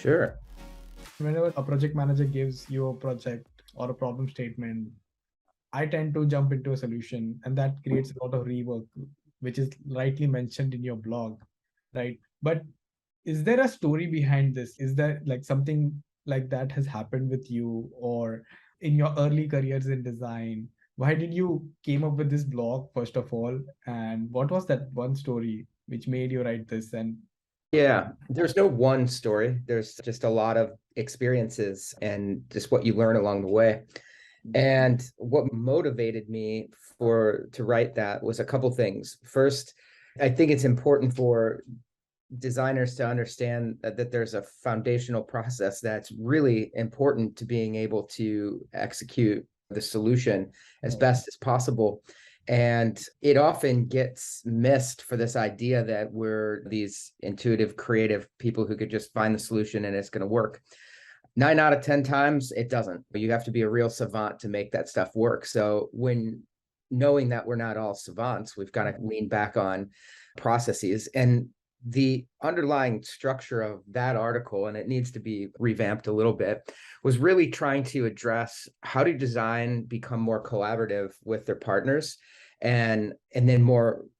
Sure. Whenever a project manager gives you a project or a problem statement, I tend to jump into a solution, and that creates a lot of rework, which is rightly mentioned in your blog, right? But is there a story behind this? Is there like something like that has happened with you or in your early careers in design? Why did you came up with this blog first of all? And what was that one story which made you write this? And Yeah, there's no one story. There's just a lot of experiences and just what you learn along the way. And what motivated me to write that was a couple things. First, I think it's important for designers to understand that there's a foundational process that's really important to being able to execute the solution as best as possible. And it often gets missed for this idea that we're these intuitive, creative people who could just find the solution and it's going to work. 9 out of 10 times, it doesn't. But you have to be a real savant to make that stuff work. So when knowing that we're not all savants, we've got to lean back on processes. And the underlying structure of that article, and it needs to be revamped a little bit, was really trying to address how to design become more collaborative with their partners and then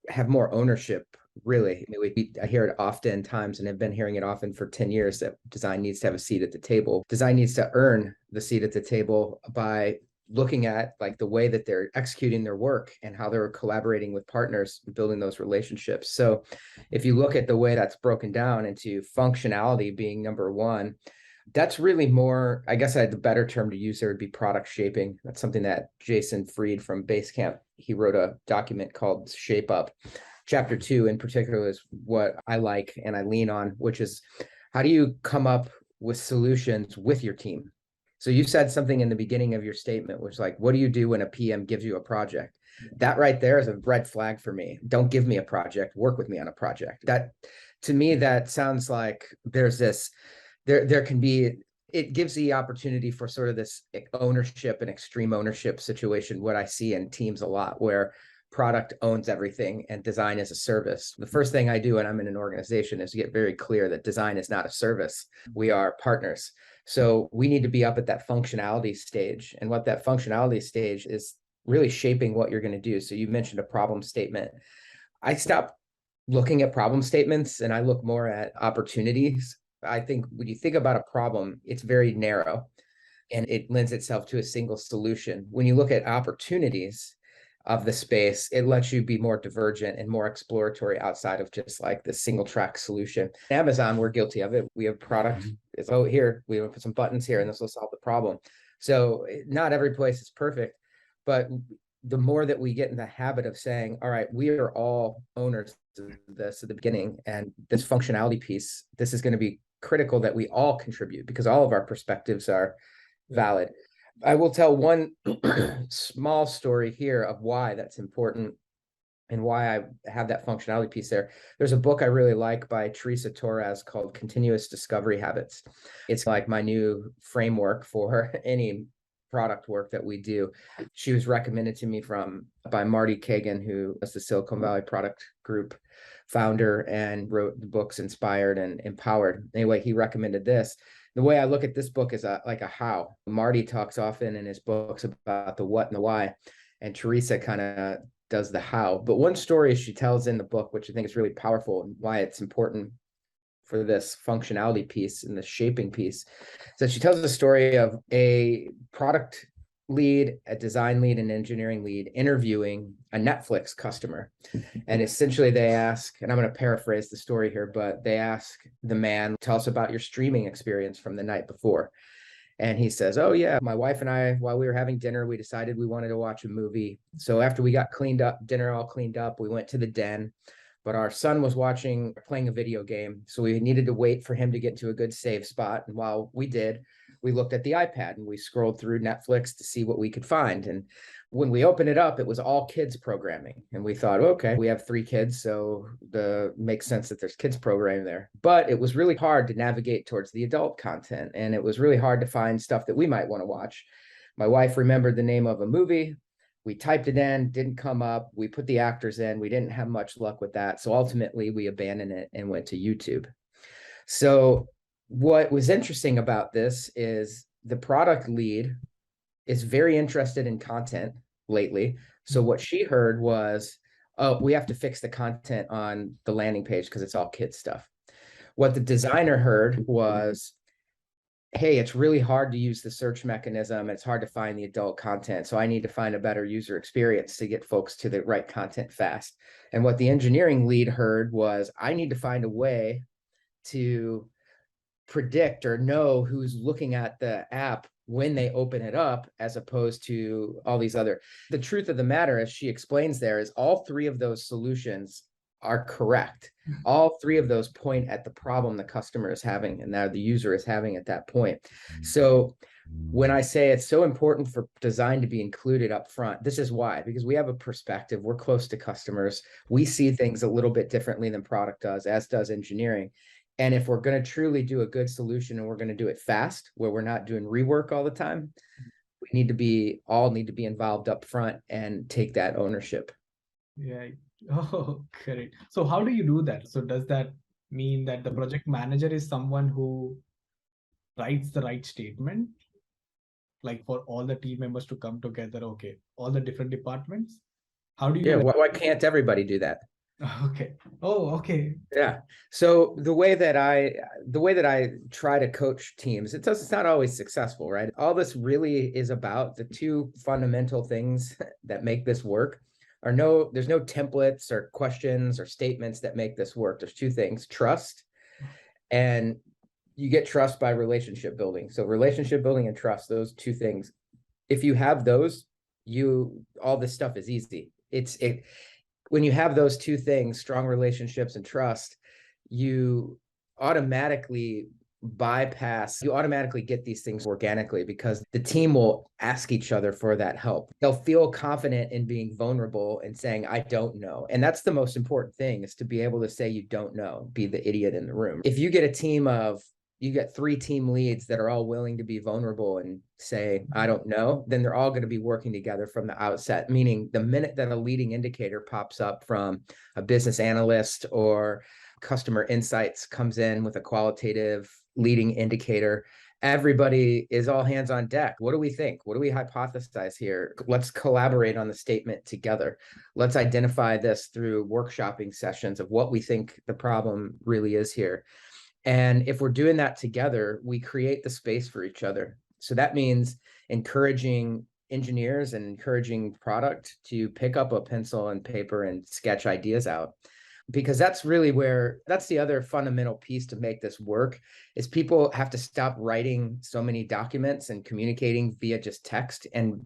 have more ownership. Really, I hear it oftentimes, and I've been hearing it often for 10 years, that design needs to have a seat at the table. Design needs to earn the seat at the table by looking at like the way that they're executing their work and how they're collaborating with partners, building those relationships. So if you look at the way that's broken down into functionality being number one, that's really more, I guess the better term to use there would be product shaping. That's something that Jason Fried from Basecamp, he wrote a document called Shape Up. Chapter 2 in particular is what I like and I lean on, which is how do you come up with solutions with your team? So you said something in the beginning of your statement, which like, what do you do when a PM gives you a project? That right there is a red flag for me. Don't give me a project, work with me on a project. That, to me, that sounds like there's this, there can be, it gives the opportunity for sort of this ownership and extreme ownership situation, what I see in teams a lot, where product owns everything and design is a service. The first thing I do when I'm in an organization is to get very clear that design is not a service. We are partners. So we need to be up at that functionality stage. And what that functionality stage is really shaping what you're going to do. So you mentioned a problem statement. I stopped looking at problem statements and I look more at opportunities. I think when you think about a problem, it's very narrow and it lends itself to a single solution. When you look at opportunities of the space, it lets you be more divergent and more exploratory outside of just like the single track solution. Amazon, we're guilty of it. We have product. It's, oh, here, we put some buttons here and this will solve the problem. So not every place is perfect, but the more that we get in the habit of saying, all right, we are all owners of this at the beginning, and this functionality piece, this is going to be critical that we all contribute because all of our perspectives are valid. I will tell one small story here of why that's important and why I have that functionality piece there. There's a book I really like by Teresa Torres called Continuous Discovery Habits. It's like my new framework for any product work that we do. She was recommended to me by Marty Kagan, who is the Silicon Valley Product Group founder and wrote the books Inspired and Empowered. Anyway, he recommended this. The way I look at this book is like a how. Marty talks often in his books about the what and the why, and Teresa kind of does the how. But one story she tells in the book, which I think is really powerful and why it's important for this functionality piece and the shaping piece. So she tells the story of a product lead, a design lead, and engineering lead interviewing a Netflix customer. And essentially they ask, and I'm going to paraphrase the story here, but they ask the man, tell us about your streaming experience from the night before. And he says, oh yeah, my wife and I, while we were having dinner, we decided we wanted to watch a movie. So after we got dinner all cleaned up, we went to the den. But our son was playing a video game. So we needed to wait for him to get to a good save spot. And while we did, we looked at the iPad and we scrolled through Netflix to see what we could find. And when we opened it up, it was all kids programming. And we thought, okay, we have 3 kids, so makes sense that there's kids programming there. But it was really hard to navigate towards the adult content. And it was really hard to find stuff that we might want to watch. My wife remembered the name of a movie. We typed it in, didn't come up. We put the actors in. We didn't have much luck with that. So ultimately, we abandoned it and went to YouTube. So what was interesting about this is the product lead is very interested in content lately. So what she heard was, oh, we have to fix the content on the landing page because it's all kids stuff. What the designer heard was, hey, it's really hard to use the search mechanism. It's hard to find the adult content. So I need to find a better user experience to get folks to the right content fast. And what the engineering lead heard was, I need to find a way to predict or know who's looking at the app when they open it up, as opposed to all these other. The truth of the matter, as she explains there, is all three of those solutions are correct. All three of those point at the problem the customer is having and that the user is having at that point. So when I say it's so important for design to be included up front, this is why, because we have a perspective, we're close to customers, we see things a little bit differently than product does, as does engineering. And if we're going to truly do a good solution and we're going to do it fast, where we're not doing rework all the time, we need to be involved up front and take that ownership. Yeah. Oh, great. So how do you do that? So does that mean that the project manager is someone who writes the right statement, like for all the team members to come together? Okay, all the different departments. How do you? Yeah, why can't everybody do that? Okay. Oh, okay. Yeah. So the way that I try to coach teams, it's not always successful, right? All this really is about the two fundamental things that make this work. There's no templates or questions or statements that make this work. There's two things: trust, and you get trust by relationship building. So relationship building and trust, those two things. If you have those, all this stuff is easy. When you have those two things, strong relationships and trust, you automatically get these things organically, because the team will ask each other for that help. They'll feel confident in being vulnerable and saying, I don't know. And that's the most important thing, is to be able to say you don't know, be the idiot in the room. If you get 3 team leads that are all willing to be vulnerable and say, I don't know, then they're all going to be working together from the outset. Meaning the minute that a leading indicator pops up from a business analyst or customer insights comes in with a qualitative leading indicator, everybody is all hands on deck. What do we think? What do we hypothesize here? Let's collaborate on the statement together. Let's identify this through workshopping sessions of what we think the problem really is here. And if we're doing that together, we create the space for each other. So that means encouraging engineers and encouraging product to pick up a pencil and paper and sketch ideas out. Because that's the other fundamental piece to make this work, is people have to stop writing so many documents and communicating via just text and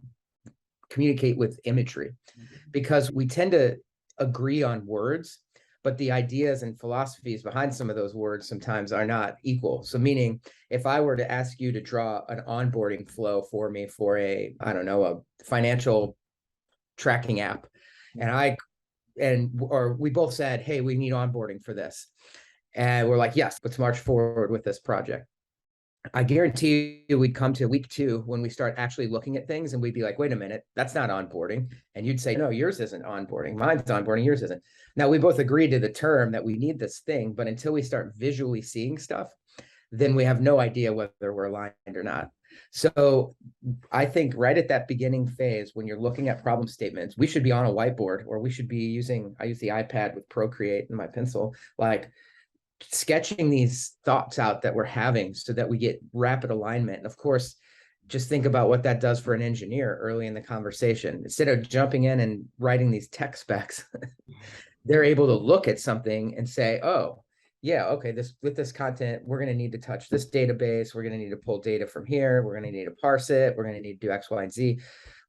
communicate with imagery. Because we tend to agree on words, but the ideas and philosophies behind some of those words sometimes are not equal. So meaning, if I were to ask you to draw an onboarding flow for me for a financial tracking app, or we both said, hey, we need onboarding for this. And we're like, yes, let's march forward with this project. I guarantee you we'd come to week 2 when we start actually looking at things and we'd be like, wait a minute, that's not onboarding. And you'd say, no, yours isn't onboarding. Mine's onboarding, yours isn't. Now, we both agreed to the term that we need this thing, but until we start visually seeing stuff, then we have no idea whether we're aligned or not. So I think right at that beginning phase, when you're looking at problem statements, we should be on a whiteboard, or we should be I use the iPad with Procreate and my pencil, like sketching these thoughts out that we're having so that we get rapid alignment. And of course, just think about what that does for an engineer early in the conversation. Instead of jumping in and writing these tech specs, they're able to look at something and say, oh, yeah, okay, with this content, we're going to need to touch this database. We're going to need to pull data from here. We're going to need to parse it. We're going to need to do X, Y, and Z.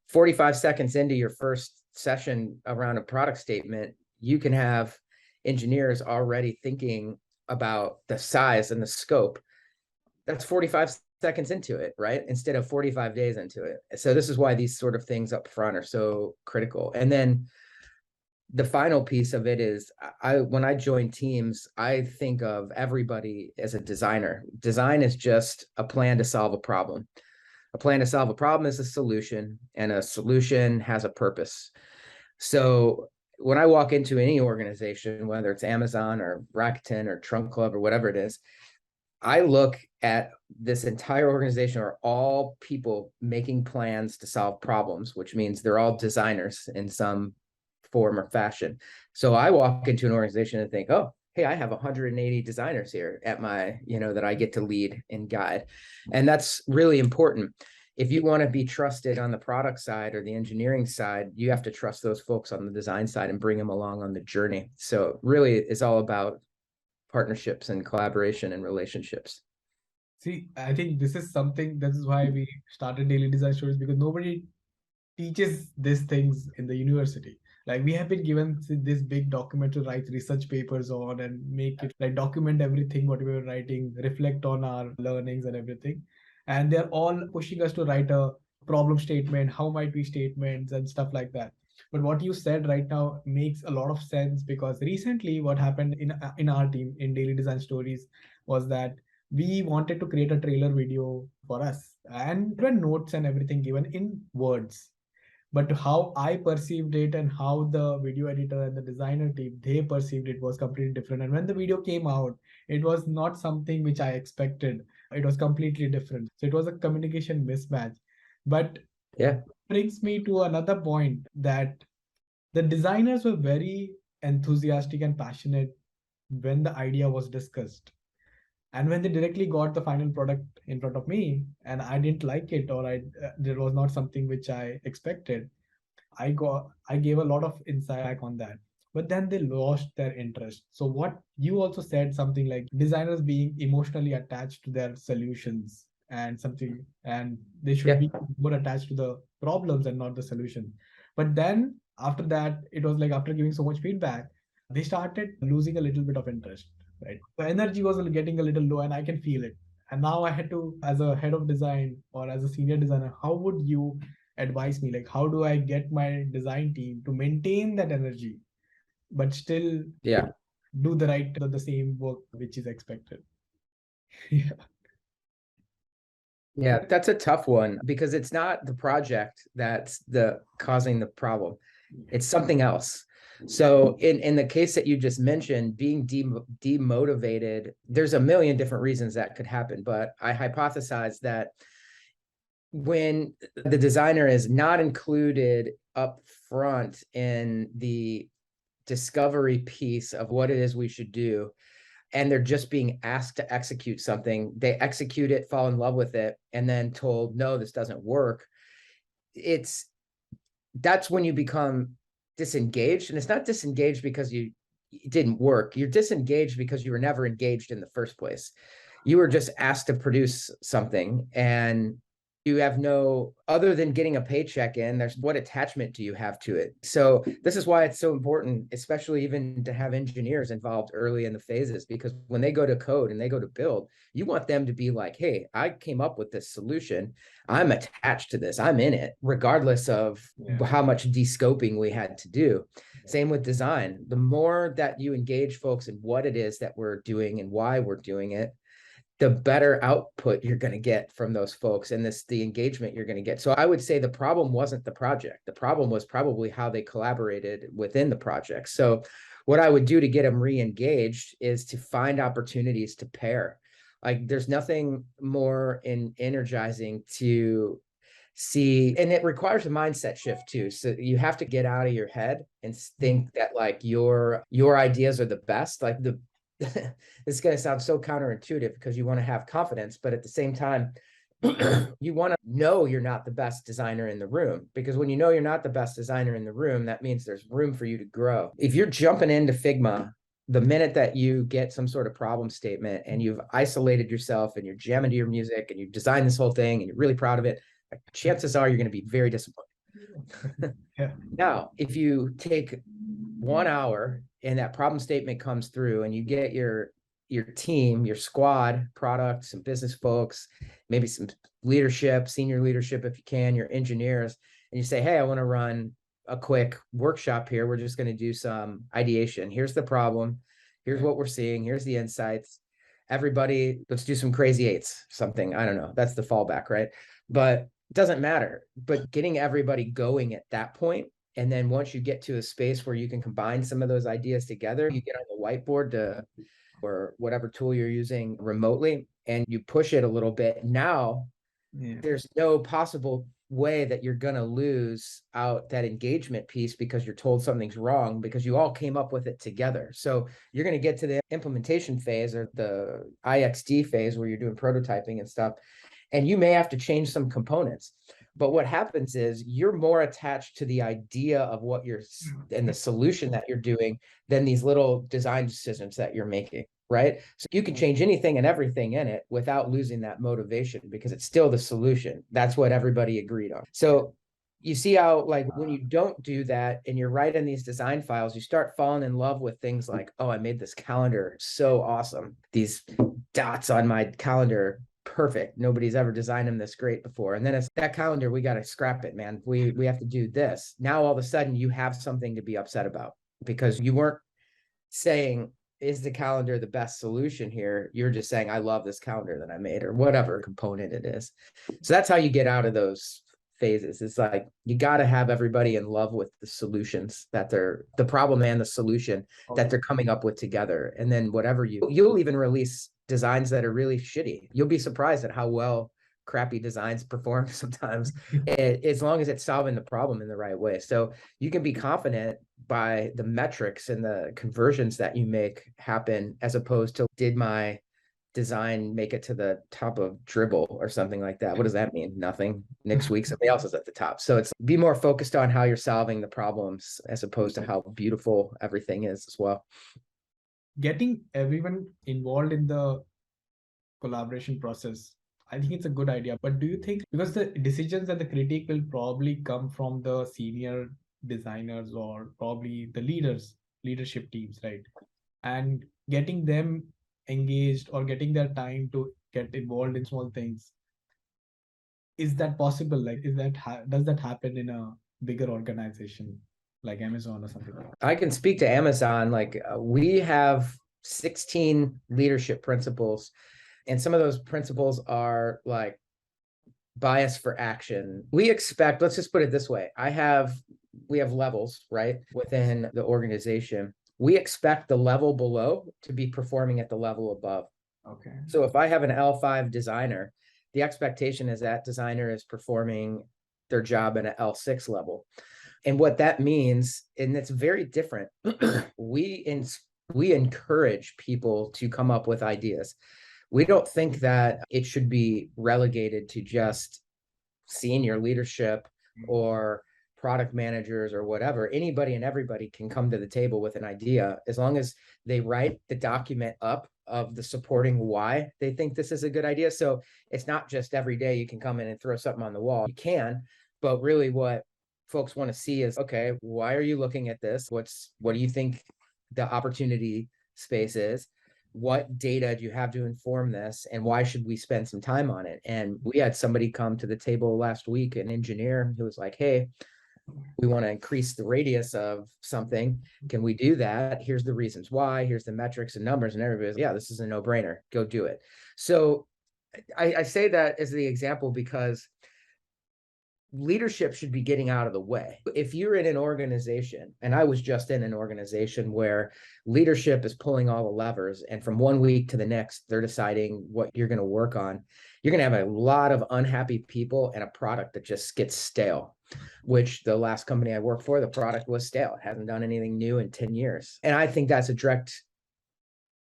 45 seconds into your first session around a product statement, you can have engineers already thinking about the size and the scope. That's 45 seconds into it, right? Instead of 45 days into it. So this is why these sort of things up front are so critical. And then the final piece of it is, when I join teams, I think of everybody as a designer. Design is just a plan to solve a problem. A plan to solve a problem is a solution, and a solution has a purpose. So when I walk into any organization, whether it's Amazon or Rakuten or Trunk Club or whatever it is, I look at this entire organization are all people making plans to solve problems, which means they're all designers in some form or fashion. So I walk into an organization and think, oh, hey, I have 180 designers here at my, that I get to lead and guide. And that's really important. If you want to be trusted on the product side or the engineering side, you have to trust those folks on the design side and bring them along on the journey. So really it's all about partnerships and collaboration and relationships. See, I think this is something, this is why we started Daily Design Stories, because nobody teaches these things in the university. Like we have been given this big document to write research papers on and make it like document everything what we were writing, reflect on our learnings and everything. And they're all pushing us to write a problem statement, how might be statements and stuff like that. But what you said right now makes a lot of sense, because recently what happened in our team in Daily Design Stories was that we wanted to create a trailer video for us, and there were notes and everything given in words, but how I perceived it and how the video editor and the designer team they perceived it was completely different. And when the video came out, it was not something which I expected. It was completely different. So it was a communication mismatch. But Yeah. brings me to another point, that the designers were very enthusiastic and passionate when the idea was discussed. And when they directly got the final product in front of me and I didn't like it, or there was not something which I expected, I gave a lot of insight on that. But then they lost their interest. So what you also said, something like designers being emotionally attached to their solutions and something, and they should be more attached to the problems and not the solution. But then after that, it was like after giving so much feedback, they started losing a little bit of interest, right? The energy was getting a little low and I can feel it. And now I had to, as a head of design or as a senior designer, how would you advise me, like how do I get my design team to maintain that energy but still do the same work which is expected? Yeah. Yeah, that's a tough one because it's not the project that's causing the problem. It's something else. So in the case that you just mentioned, being demotivated, there's a million different reasons that could happen, but I hypothesize that when the designer is not included up front in the discovery piece of what it is we should do, and they're just being asked to execute something, they execute it, fall in love with it, and then told, no, this doesn't work. That's when you become disengaged. And it's not disengaged because it didn't work. You're disengaged because you were never engaged in the first place. You were just asked to produce something, and you have no, other than getting a paycheck in, there's what attachment do you have to it? So this is why it's so important, especially even to have engineers involved early in the phases, because when they go to code and they go to build, you want them to be like, hey, I came up with this solution. I'm attached to this. I'm in it, regardless of how much de-scoping we had to do. Same with design. The more that you engage folks in what it is that we're doing and why we're doing it, the better output you're going to get from those folks, and the engagement you're going to get. So I would say the problem wasn't the project. The problem was probably how they collaborated within the project. So what I would do to get them re-engaged is to find opportunities to pair. Like there's nothing more energizing to see, and it requires a mindset shift too. So you have to get out of your head and think that like your ideas are the best. Like this is going to sound so counterintuitive because you want to have confidence, but at the same time, you want to know you're not the best designer in the room, because when you know you're not the best designer in the room, that means there's room for you to grow. If you're jumping into Figma, the minute that you get some sort of problem statement and you've isolated yourself and you're jamming to your music and you've designed this whole thing and you're really proud of it, chances are you're going to be very disappointed. Now, if you take 1 hour and that problem statement comes through and you get your team, your squad, product, some business folks, maybe some leadership, senior leadership if you can, your engineers, and you say, hey, I want to run a quick workshop here. We're just going to do some ideation. Here's the problem. Here's what we're seeing. Here's the insights. Everybody, let's do some crazy eights, something. I don't know. That's the fallback, right? But it doesn't matter. But getting everybody going at that point, and then once you get to a space where you can combine some of those ideas together, you get on the whiteboard to or whatever tool you're using remotely, and you push it a little bit. Now there's no possible way that you're going to lose out that engagement piece because you're told something's wrong, because you all came up with it together. So you're going to get to the implementation phase or the IXD phase where you're doing prototyping and stuff, and you may have to change some components. But what happens is you're more attached to the idea of what you're and the solution that you're doing than these little design decisions that you're making, right? So you can change anything and everything in it without losing that motivation because it's still the solution. That's what everybody agreed on. So you see how, like, when you don't do that and you're writing these design files, you start falling in love with things like, oh, I made this calendar so awesome. These dots on my calendar, perfect. Nobody's ever designed them this great before. And then it's that calendar, we got to scrap it, man. We have to do this. Now all of a sudden you have something to be upset about because you weren't saying, is the calendar the best solution here? You're just saying, I love this calendar that I made, or whatever component it is. So that's how you get out of those phases. It's like, you got to have everybody in love with the solutions that they're, the problem and the solution that they're coming up with together. And then whatever you'll even release designs that are really shitty. You'll be surprised at how well crappy designs perform sometimes, as long as it's solving the problem in the right way. So you can be confident by the metrics and the conversions that you make happen, as opposed to, did my design make it to the top of Dribble or something like that? What does that mean? Nothing. Next week somebody else is at the top. So it's be more focused on how you're solving the problems as opposed to how beautiful everything is as well. Getting everyone involved in the collaboration process, I think it's a good idea. But do you think, because the decisions and the critique will probably come from the senior designers or probably the leadership teams, right? And getting them engaged or getting their time to get involved in small things, is that possible? Like, does that happen in a bigger organization like Amazon or something like that? I can speak to Amazon. Like, we have 16 leadership principles, and some of those principles are like bias for action. We expect, let's just put it this way. We have levels, right, within the organization. We expect the level below to be performing at the level above. Okay. So if I have an L5 designer, the expectation is that designer is performing their job at an L6 level. And what that means, and it's very different, we encourage people to come up with ideas. We don't think that it should be relegated to just senior leadership or product managers or whatever. Anybody and everybody can come to the table with an idea, as long as they write the document up of the supporting why they think this is a good idea. So it's not just every day you can come in and throw something on the wall. You can, but really what folks want to see is, okay, why are you looking at this? What do you think the opportunity space is? What data do you have to inform this? And why should we spend some time on it? And we had somebody come to the table last week, an engineer, who was like, hey, we want to increase the radius of something. Can we do that? Here's the reasons why. Here's the metrics and numbers. And everybody's, yeah, this is a no-brainer. Go do it. So I say that as the example because leadership should be getting out of the way. If you're in an organization, and I was just in an organization where leadership is pulling all the levers, and from one week to the next, they're deciding what you're going to work on, you're going to have a lot of unhappy people and a product that just gets stale, which the last company I worked for, the product was stale. It hasn't done anything new in 10 years. And I think that's a direct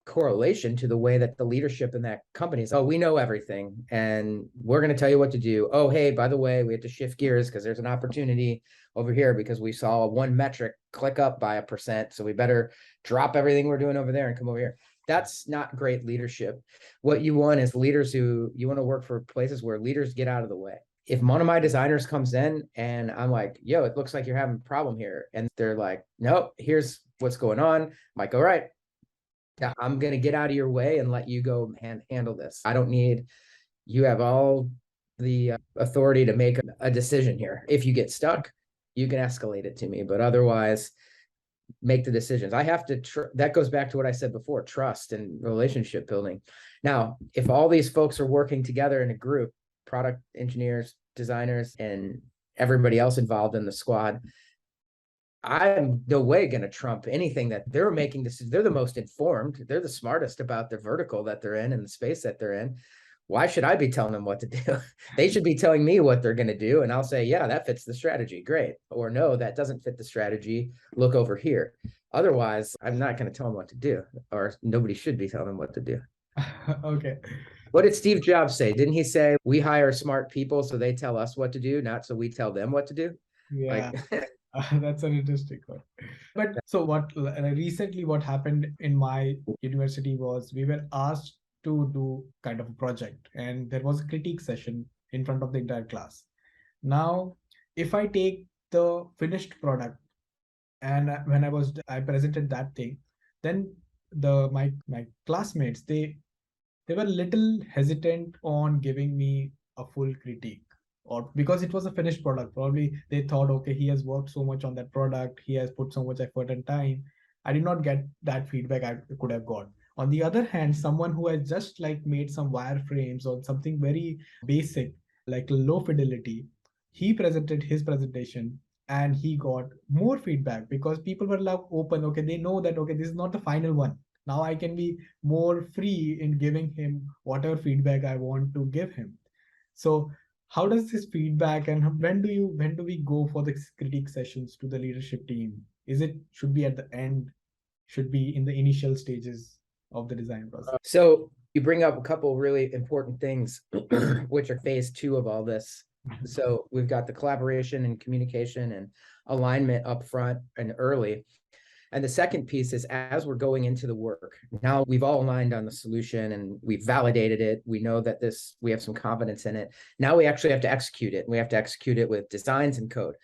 correlation to the way that the leadership in that company is, oh, we know everything and we're going to tell you what to do. Oh, hey, by the way, we have to shift gears because there's an opportunity over here because we saw one metric click up by 1%. So we better drop everything we're doing over there and come over here. That's not great leadership. What you want is leaders you want to work for places where leaders get out of the way. If one of my designers comes in and I'm like, yo, it looks like you're having a problem here. And they're like, nope, here's what's going on. I'm like, all right, I'm going to get out of your way and let you go handle this. I don't need, you have all the authority to make a decision here. If you get stuck, you can escalate it to me, but otherwise make the decisions. I have to, that goes back to what I said before, trust and relationship building. Now, if all these folks are working together in a group, product engineers, designers, and everybody else involved in the squad, I'm no way going to trump anything that they're making. This, they're the most informed. They're the smartest about the vertical that they're in and the space that they're in. Why should I be telling them what to do? They should be telling me what they're going to do. And I'll say, yeah, that fits the strategy. Great. Or no, that doesn't fit the strategy. Look over here. Otherwise, I'm not going to tell them what to do, or nobody should be telling them what to do. Okay. What did Steve Jobs say? Didn't he say we hire smart people so they tell us what to do, not so we tell them what to do? Yeah. Like, That's an interesting one. But so recently what happened in my university was we were asked to do kind of a project, and there was a critique session in front of the entire class. Now, if I take the finished product and when I presented that thing, then my classmates, they were little hesitant on giving me a full critique, or because it was a finished product, probably they thought, okay, he has worked so much on that product, he has put so much effort and time. I did not get that feedback I could have got. On the other hand, someone who has just like made some wireframes or something very basic, like low fidelity, he presented his presentation and he got more feedback because people were like open. Okay, they know that, okay, this is not the final one. Now I can be more free in giving him whatever feedback I want to give him. So how does this feedback, and when do we go for the critique sessions to the leadership team? Is it should be at the end, should be in the initial stages of the design process? so you bring up a couple really important things, which are phase 2 of all this. So we've got the collaboration and communication and alignment up front and early. And the second piece is as we're going into the work, now we've all aligned on the solution and we've validated it. We know that we have some confidence in it. Now we actually have to execute it. We have to execute it with designs and code.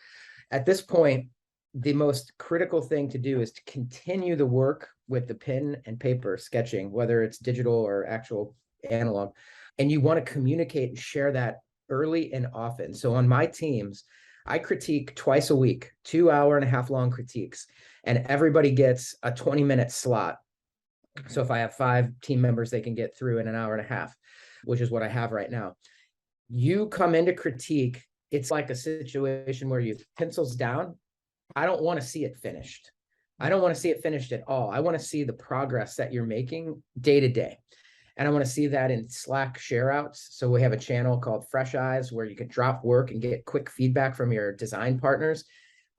At this point, the most critical thing to do is to continue the work with the pen and paper sketching, whether it's digital or actual analog. And you want to communicate and share that early and often. So on my teams, I critique twice a week, 2.5 hour long critiques, and everybody gets a 20-minute slot. So if I have 5 team members, they can get through in 1.5 hours, which is what I have right now. You come into critique, it's like a situation where you pencils down. I don't want to see it finished. I don't want to see it finished at all. I want to see the progress that you're making day to day. And I want to see that in Slack share outs. So we have a channel called Fresh Eyes where you can drop work and get quick feedback from your design partners.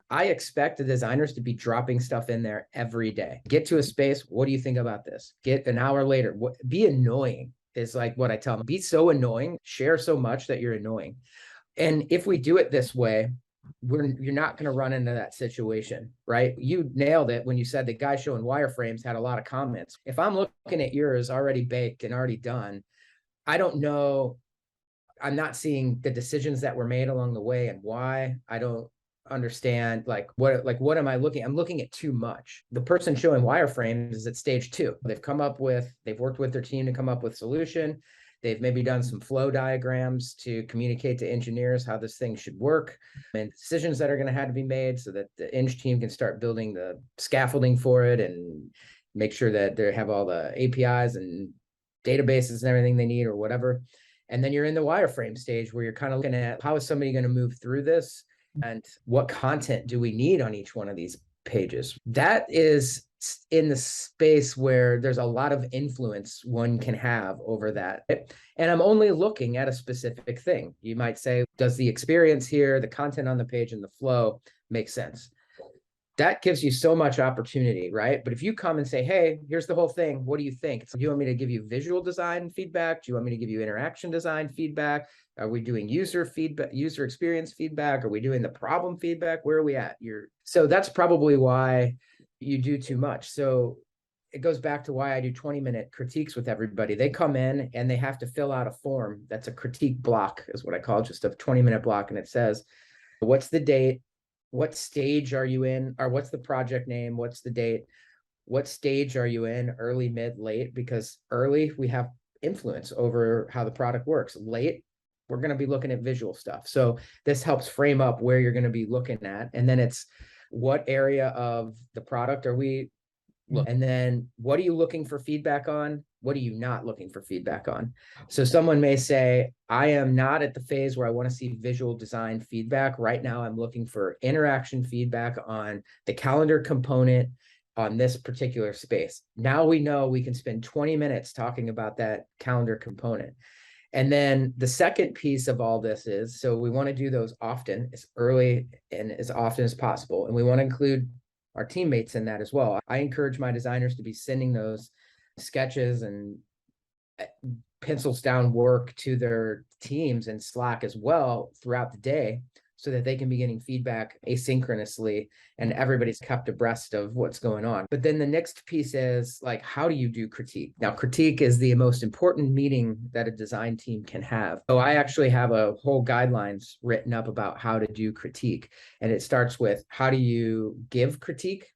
I expect the designers to be dropping stuff in there every day. Get to a space. What do you think about this? Get an hour later. Be annoying is like what I tell them. Be so annoying. Share so much that you're annoying. And if we do it this way, you're not going to run into that situation, right? You nailed it when you said the guy showing wireframes had a lot of comments. If I'm looking at yours already baked and already done, I don't know. I'm not seeing the decisions that were made along the way and why. I don't understand what am I looking? I'm looking at too much. The person showing wireframes is at stage 2. They've worked with their team to come up with solution. They've maybe done some flow diagrams to communicate to engineers how this thing should work and decisions that are going to have to be made so that the eng team can start building the scaffolding for it and make sure that they have all the APIs and databases and everything they need or whatever. And then you're in the wireframe stage where you're kind of looking at how is somebody going to move through this and what content do we need on each one of these pages. That is in the space where there's a lot of influence one can have over that. And I'm only looking at a specific thing. You might say, does the experience here, the content on the page and the flow make sense? That gives you so much opportunity, right? But if you come and say, hey, here's the whole thing, what do you think? So do you want me to give you visual design feedback? Do you want me to give you interaction design feedback? Are we doing user feedback, user experience feedback? Are we doing the problem feedback? Where are we at? So that's probably why you do too much. So it goes back to why I do 20-minute critiques with everybody. They come in and they have to fill out a form. That's a critique block is what I call just a 20-minute block. And it says, what's the date? What stage are you in? Or what's the project name? What's the date? What stage are you in? Early, mid, late? Because early, we have influence over how the product works. Late, we're going to be looking at visual stuff. So this helps frame up where you're going to be looking at. And then it's what area of the product are we looking? And then what are you looking for feedback on? what are you not looking for feedback on? So someone may say, I am not at the phase where I want to see visual design feedback. Right now, I'm looking for interaction feedback on the calendar component on this particular space. Now we know we can spend 20 minutes talking about that calendar component. And then the second piece of all this is, so we want to do those often, as early and as often as possible. And we want to include our teammates in that as well. I encourage my designers to be sending those sketches and pencils down work to their teams in Slack as well throughout the day, so that they can be getting feedback asynchronously and everybody's kept abreast of what's going on. But then the next piece is like, how do you do critique? Now, critique is the most important meeting that a design team can have. So I actually have a whole guidelines written up about how to do critique. And it starts with, how do you give critique?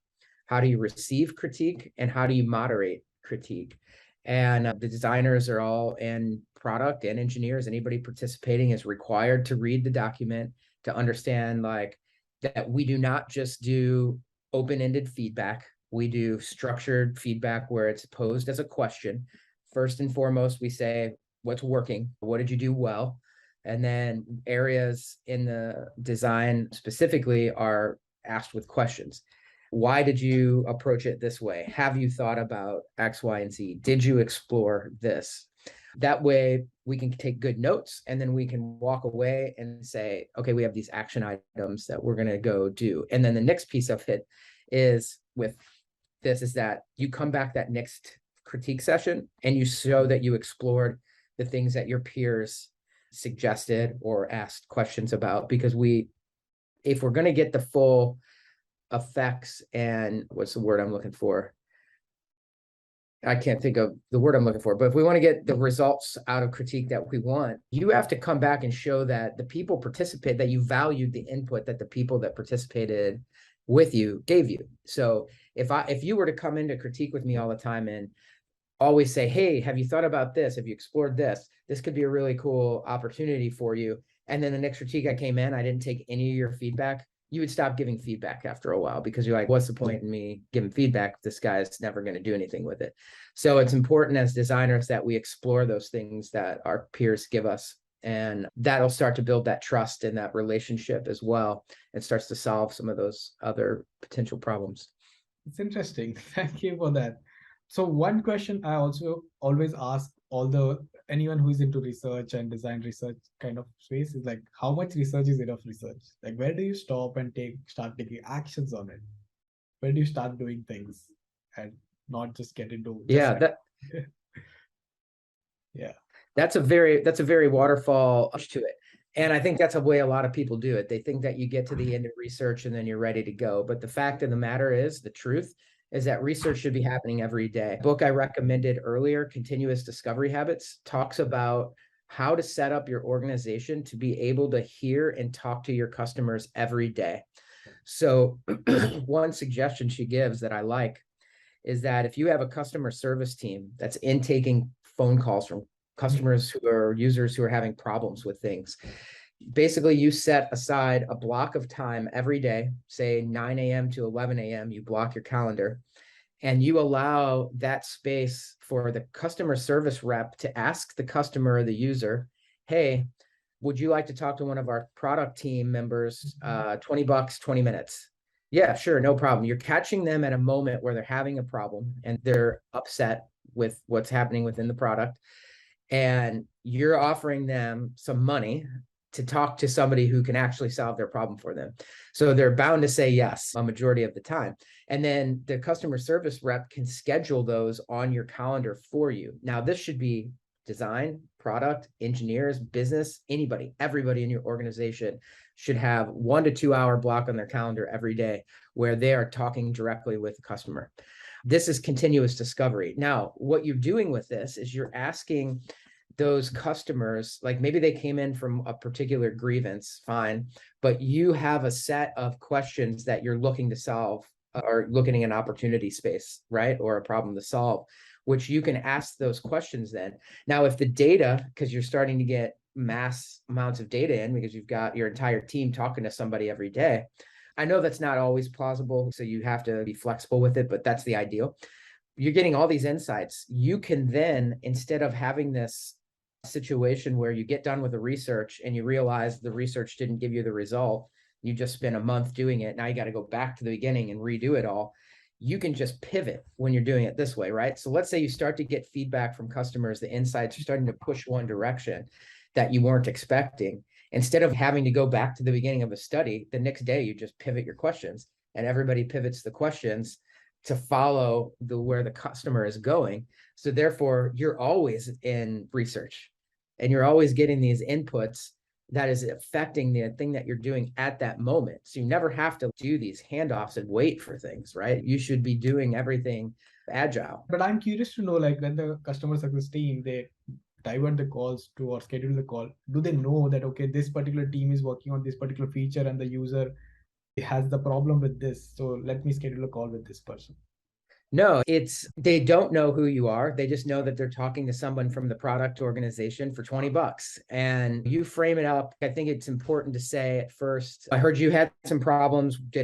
How do you receive critique? And how do you moderate critique? And the designers are all, and product and engineers, anybody participating is required to read the document, to understand like that we do not just do open-ended feedback. We do structured feedback where it's posed as a question. First and foremost, we say, what's working? What did you do well? And then areas in the design specifically are asked with questions. Why did you approach it this way? Have you thought about X, Y, and Z? Did you explore this? That way we can take good notes, and then we can walk away and say, okay, we have these action items that we're going to go do. And then the next piece of it is with this is that you come back that next critique session and you show that you explored the things that your peers suggested or asked questions about, because if we're going to get the full effects and what's the word I'm looking for? I can't think of the word I'm looking for, but if we want to get the results out of critique that we want, you have to come back and show that the people participate, that you valued the input that the people that participated with you gave you. So if you were to come into critique with me all the time and always say, hey, have you thought about this? Have you explored this? This could be a really cool opportunity for you. And then the next critique I came in, I didn't take any of your feedback. You would stop giving feedback after a while, because you're like, what's the point in me giving feedback? This guy's never going to do anything with it. So it's important as designers that we explore those things that our peers give us, and that'll start to build that trust and that relationship as well. It starts to solve some of those other potential problems. It's interesting. Thank you for that. So one question I also always ask anyone who is into research and design research kind of space is like, how much research is enough research? Like, where do you stop and start taking actions on it? Where do you start doing things and not just get into yeah. That's a very waterfall to it. And I think that's the way a lot of people do it. They think that you get to the end of research and then you're ready to go. But the fact of the matter is, the truth is that research should be happening every day. The book I recommended earlier, Continuous Discovery Habits, talks about how to set up your organization to be able to hear and talk to your customers every day. So one suggestion she gives that I like is that if you have a customer service team that's intaking phone calls from customers who are users who are having problems with things, basically you set aside a block of time every day, say 9 a.m. to 11 a.m., you block your calendar, and you allow that space for the customer service rep to ask the customer or the user, hey, would you like to talk to one of our product team members? $20, 20 minutes. Yeah, sure, no problem. You're catching them at a moment where they're having a problem and they're upset with what's happening within the product, and you're offering them some money to talk to somebody who can actually solve their problem for them. So they're bound to say yes a majority of the time. And then the customer service rep can schedule those on your calendar for you. Now, this should be design, product, engineers, business, anybody, everybody in your organization should have 1 to 2 hour block on their calendar every day where they are talking directly with the customer. This is continuous discovery. Now, what you're doing with this is you're asking those customers, like maybe they came in from a particular grievance, fine, but you have a set of questions that you're looking to solve or looking at an opportunity space, right? Or a problem to solve, which you can ask those questions then. Now, if the data, because you're starting to get mass amounts of data in because you've got your entire team talking to somebody every day, I know that's not always plausible, so you have to be flexible with it, but that's the ideal. you're getting all these insights. You can then, instead of having this situation where you get done with the research and you realize the research didn't give you the result, you just spent a month doing it. Now you got to go back to the beginning and redo it all. You can just pivot when you're doing it this way, right? So let's say you start to get feedback from customers, the insights are starting to push one direction that you weren't expecting. Instead of having to go back to the beginning of a study, the next day you just pivot your questions, and everybody pivots the questions to follow where the customer is going. So therefore, you're always in research and you're always getting these inputs that is affecting the thing that you're doing at that moment. So you never have to do these handoffs and wait for things, right? You should be doing everything agile. But I'm curious to know, like when the customer success team, they divert the calls to or schedule the call, do they know that, okay, this particular team is working on this particular feature and the user has the problem with this, so let me schedule a call with this person? No, they don't know who you are. They just know that they're talking to someone from the product organization for $20. And you frame it up. I think it's important to say at first, I heard you had some problems. Were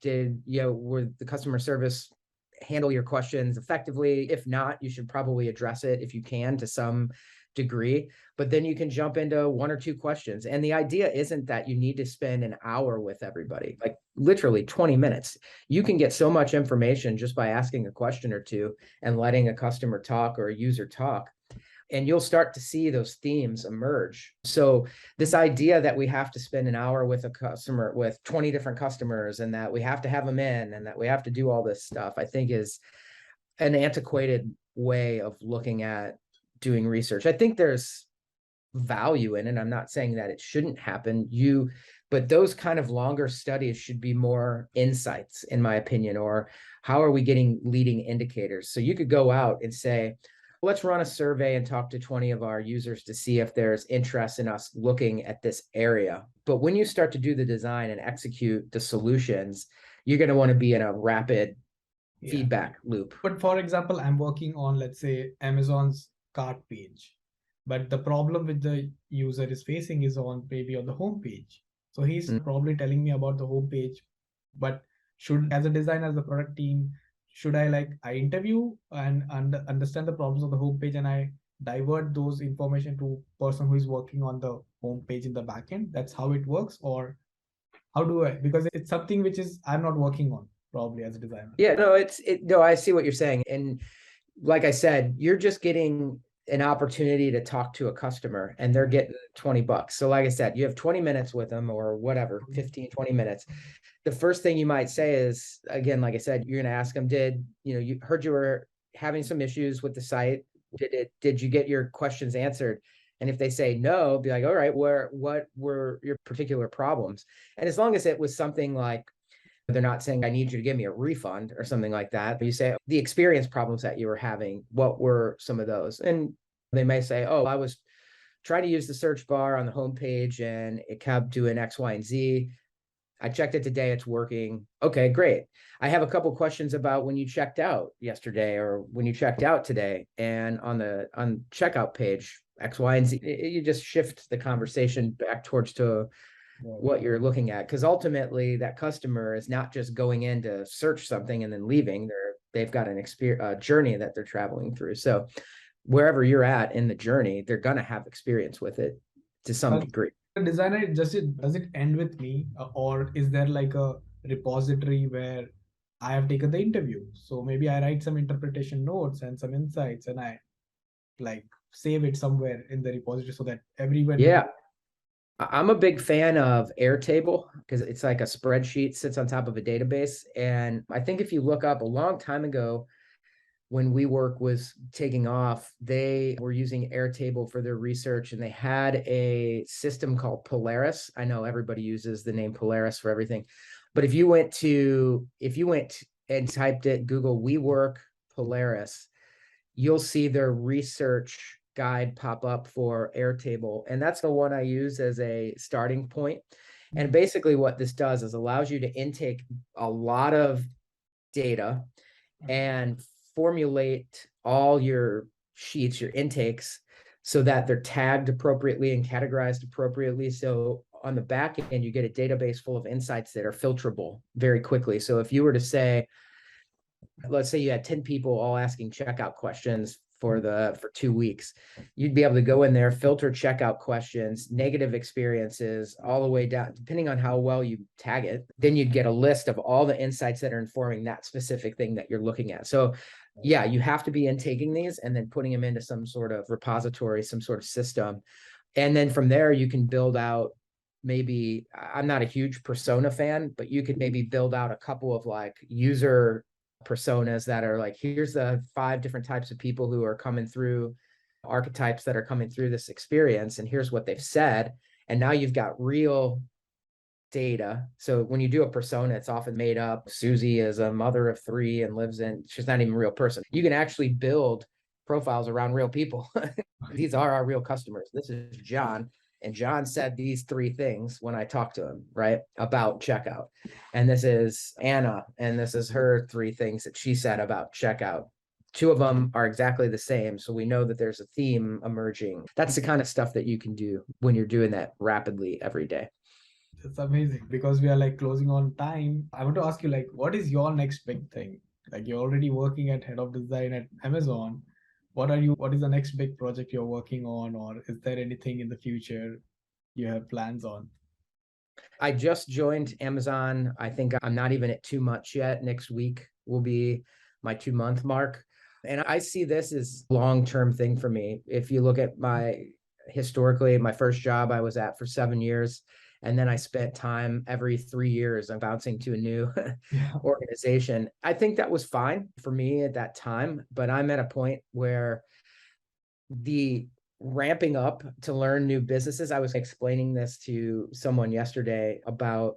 the customer service handle your questions effectively? If not, you should probably address it if you can to some degree, but then you can jump into one or two questions. And the idea isn't that you need to spend an hour with everybody, like literally 20 minutes. You can get so much information just by asking a question or two and letting a customer talk or a user talk. And you'll start to see those themes emerge. So this idea that we have to spend an hour with a customer, with 20 different customers, and that we have to have them in and that we have to do all this stuff, I think is an antiquated way of looking at doing research. I think there's value in it. I'm not saying that it shouldn't happen. But those kind of longer studies should be more insights, in my opinion, or how are we getting leading indicators? So you could go out and say, let's run a survey and talk to 20 of our users to see if there's interest in us looking at this area. But when you start to do the design and execute the solutions, you're going to want to be in a rapid feedback loop. But for example, I'm working on, let's say, Amazon's cart page, but the problem with the user is facing is maybe on the home page. So he's probably telling me about the home page, but as a designer, as the product team, should I interview and understand the problems of the home page, and I divert those information to person who is working on the home page in the backend? That's how it works, or how do I? Because it's something which I'm not working on probably as a designer. Yeah, no, I see what you're saying. And like I said, you're just getting an opportunity to talk to a customer and they're getting $20. So like I said, you have 20 minutes with them or whatever, 15, 20 minutes. The first thing you might say is, again, like I said, you're going to ask them, you heard you were having some issues with the site. Did you get your questions answered? And if they say no, be like, all right, what were your particular problems? And as long as it was something like, they're not saying, I need you to give me a refund or something like that. But you say the experience problems that you were having, what were some of those? And they may say, oh, I was trying to use the search bar on the homepage and it kept doing X, Y, and Z. I checked it today. It's working. Okay, great. I have a couple questions about when you checked out yesterday or when you checked out today. And on checkout page, X, Y, and Z, you just shift the conversation back towards to what you're looking at, because ultimately that customer is not just going in to search something and then leaving. They've got a journey that they're traveling through. So wherever you're at in the journey, they're going to have experience with it to some degree. The designer, does it end with me, or is there like a repository where I have taken the interview? So maybe I write some interpretation notes and some insights and I save it somewhere in the repository so that everyone. Yeah. I'm a big fan of Airtable because it's like a spreadsheet sits on top of a database. And I think if you look up a long time ago, when WeWork was taking off, they were using Airtable for their research, and they had a system called Polaris. I know everybody uses the name Polaris for everything, but if you went and typed it, Google WeWork Polaris, you'll see their research guide pop up for Airtable. And that's the one I use as a starting point. And basically what this does is allows you to intake a lot of data and formulate all your sheets, your intakes, so that they're tagged appropriately and categorized appropriately. So on the back end, you get a database full of insights that are filterable very quickly. So if you were to say, let's say you had 10 people all asking checkout questions for 2 weeks. You'd be able to go in there, filter checkout questions, negative experiences, all the way down, depending on how well you tag it. Then you'd get a list of all the insights that are informing that specific thing that you're looking at. So yeah, you have to be intaking these and then putting them into some sort of repository, some sort of system. And then from there, you can build out, maybe, I'm not a huge persona fan, but you could maybe build out a couple of like user personas that are like, here's the 5 different types of people who are coming through, archetypes that are coming through this experience, and here's what they've said. And now you've got real data. So when you do a persona, it's often made up. Susie is a mother of 3 and lives in, she's not even a real person. You can actually build profiles around real people. These are our real customers. This is John. And John said these 3 things when I talked to him, right, about checkout. And this is Anna, and this is her 3 things that she said about checkout. 2 of them are exactly the same. So we know that there's a theme emerging. That's the kind of stuff that you can do when you're doing that rapidly every day. It's amazing because we are like closing on time. I want to ask you, like, what is your next big thing? Like, you're already working at head of design at Amazon. What is the next big project you're working on? Or is there anything in the future you have plans on? I just joined Amazon. I think I'm not even at 2 months yet. Next week will be my 2-month mark. And I see this as a long-term thing for me. If you look at historically, my first job I was at for 7 years, and then I spent time every 3 years on bouncing to a new organization. I think that was fine for me at that time, but I'm at a point where the ramping up to learn new businesses. I was explaining this to someone yesterday about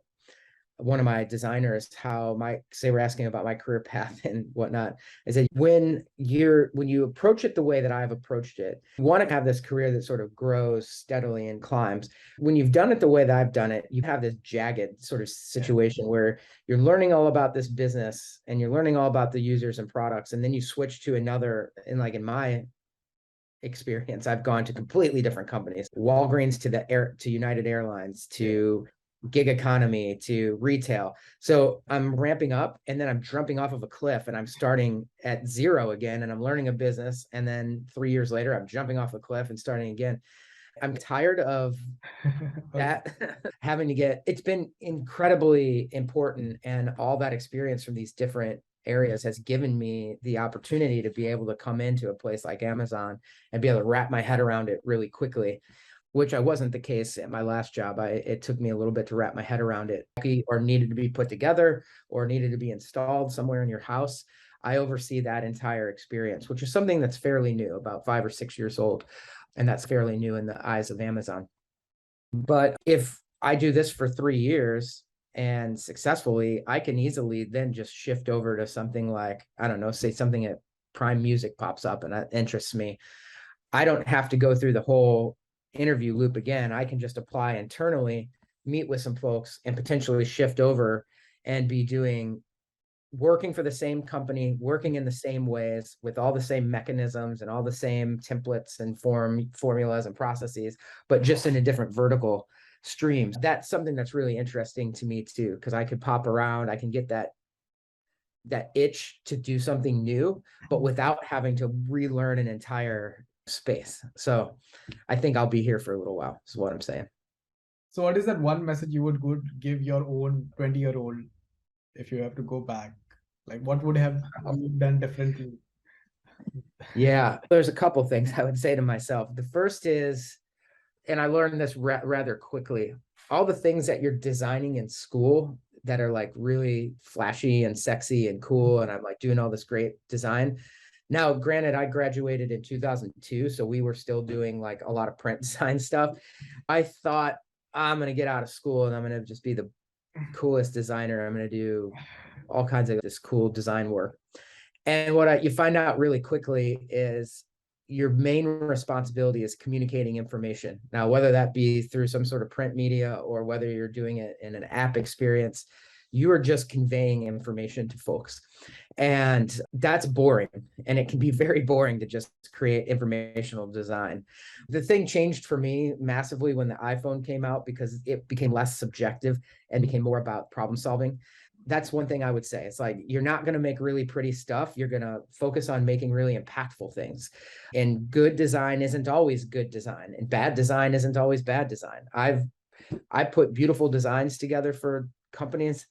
one of my designers, how they were asking about my career path and whatnot. I said, when you approach it the way that I've approached it, you want to have this career that sort of grows steadily and climbs. When you've done it the way that I've done it, you have this jagged sort of situation where you're learning all about this business and you're learning all about the users and products, and then you switch to another. And like in my experience, I've gone to completely different companies, Walgreens to United Airlines to gig economy to retail. So I'm ramping up and then I'm jumping off of a cliff and I'm starting at 0 again, and I'm learning a business. And then 3 years later, I'm jumping off a cliff and starting again. I'm tired of that. It's been incredibly important. And all that experience from these different areas has given me the opportunity to be able to come into a place like Amazon and be able to wrap my head around it really quickly, which I wasn't the case at my last job. It took me a little bit to wrap my head around it, or needed to be put together or needed to be installed somewhere in your house. I oversee that entire experience, which is something that's fairly new, about 5 or 6 years old. And that's fairly new in the eyes of Amazon. But if I do this for 3 years and successfully, I can easily then just shift over to something like, I don't know, say something at Prime Music pops up and that interests me. I don't have to go through the whole interview loop again. I can just apply internally, meet with some folks, and potentially shift over and be working for the same company, working in the same ways with all the same mechanisms and all the same templates and formulas and processes, but just in a different vertical streams. That's something that's really interesting to me too, because I could pop around, I can get that itch to do something new, but without having to relearn an entire space. So I think I'll be here for a little while, is what I'm saying. So what is that one message you would give your own 20-year-old if you have to go back? Like, what would have you done differently? Yeah, there's a couple things I would say to myself. The first is, and I learned this rather quickly, all the things that you're designing in school that are like really flashy and sexy and cool, and I'm like doing all this great design. Now, granted, I graduated in 2002, so we were still doing like a lot of print design stuff. I thought, I'm going to get out of school and I'm going to just be the coolest designer. I'm going to do all kinds of this cool design work. And what you find out really quickly is your main responsibility is communicating information. Now, whether that be through some sort of print media or whether you're doing it in an app experience, you are just conveying information to folks. And that's boring. And it can be very boring to just create informational design. The thing changed for me massively when the iPhone came out, because it became less subjective and became more about problem solving. That's one thing I would say. It's like, you're not going to make really pretty stuff. You're going to focus on making really impactful things. And good design isn't always good design, and bad design isn't always bad design. I put beautiful designs together for companies